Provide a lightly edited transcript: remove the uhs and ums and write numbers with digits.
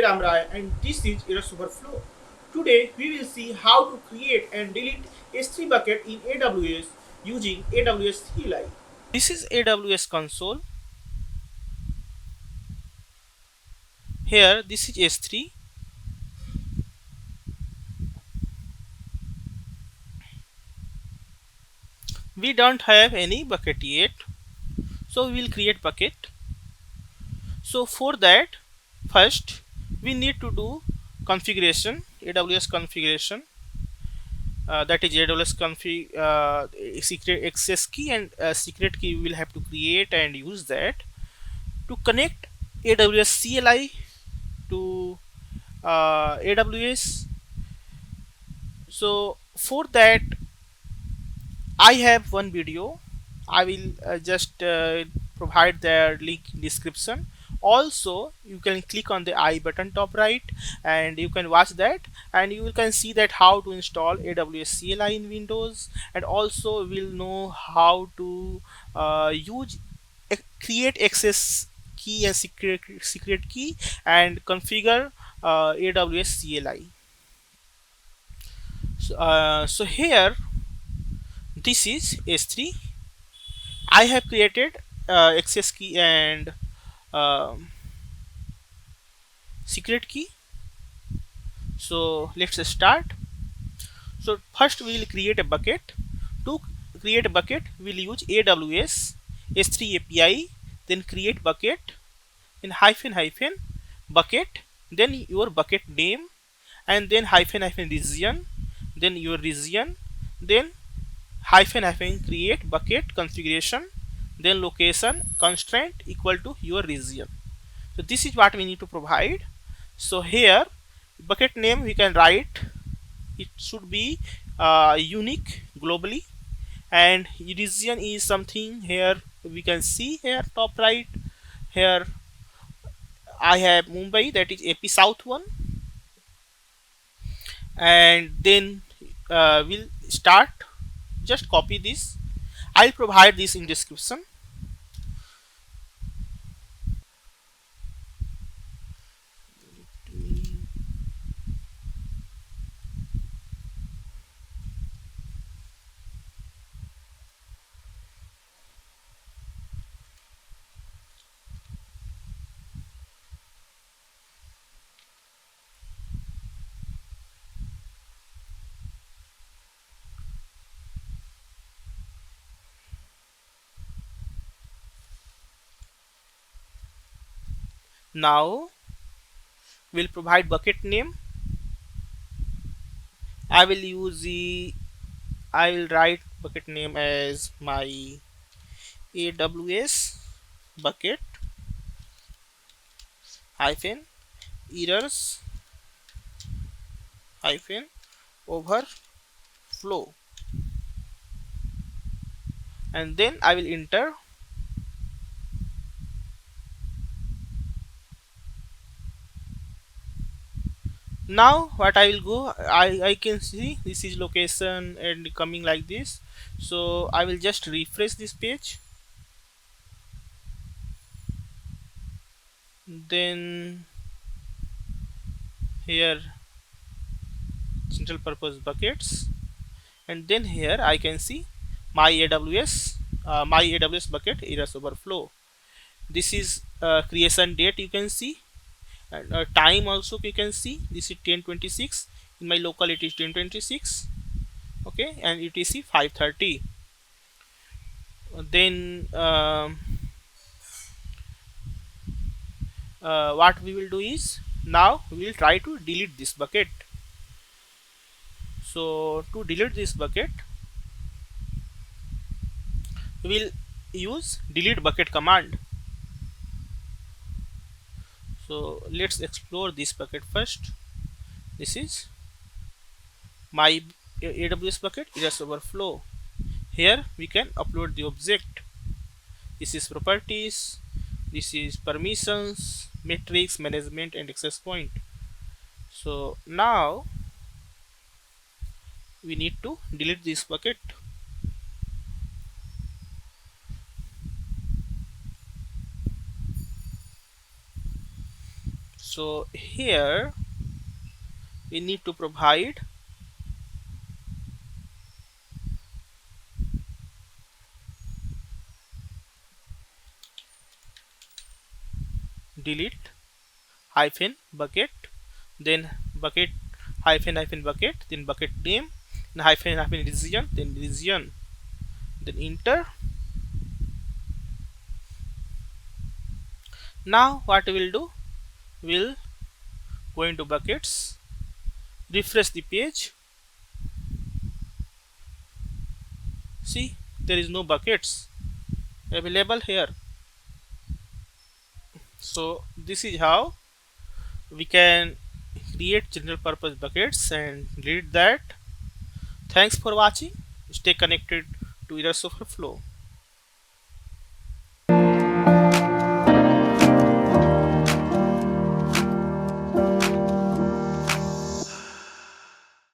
Ram Rai and this is Eros Overflow. Today we will see how to create and delete S3 bucket in AWS using AWS CLI. This is AWS console. Here this is S3. We don't have any bucket yet, so we will create bucket. So for that, first we need to do configuration, AWS configuration. That is AWS config secret access key and secret key we will have to create and use that to connect AWS CLI to AWS. So for that I have one video. I will just provide the link in description. Also you can click on the I button top right and you can watch that, and you can see that how to install AWS CLI in Windows, and also will know how to use create access key and secret key and configure AWS CLI. So here this is S3. I have created access key and um, secret key. So let's start. So first we will create a bucket. To create a bucket we'll use AWS S3 API, then create bucket in hyphen hyphen bucket, then your bucket name, and then hyphen hyphen region, then your region, then hyphen hyphen create bucket configuration, then location constraint equal to your region. So this is what we need to provide. So here bucket name we can write, it should be unique globally, and region is something here we can see here top right. Here I have Mumbai, that is AP South one, and then we'll start. Just copy this. I'll provide this in description. Now we'll provide bucket name. I will use the I will write bucket name as my AWS bucket hyphen errors hyphen overflow, and then I will enter. Now what I will go, I can see this is location and coming like this. So I will just refresh this page, then here general purpose buckets, and then here I can see my AWS bucket errors overflow. This is creation date, you can see, and time also you can see. This is 10:26. In my local it is 10:26. Okay, and UTC 5:30. Then what we will do is, now we will try to delete this bucket. So to delete this bucket we will use delete bucket command. So let's explore this bucket first. This is my AWS bucket errors overflow. Here we can upload the object. This is properties, this is permissions, metrics, management, and access point. So now we need to delete this bucket. So here we need to provide delete hyphen bucket, then bucket hyphen bucket, then bucket name, then hyphen region, then region, then enter. Now what we will do, we'll go into buckets, refresh the page. See, there is no buckets available here. So this is how we can create general purpose buckets and delete that. Thanks for watching. Stay connected to Error Flow.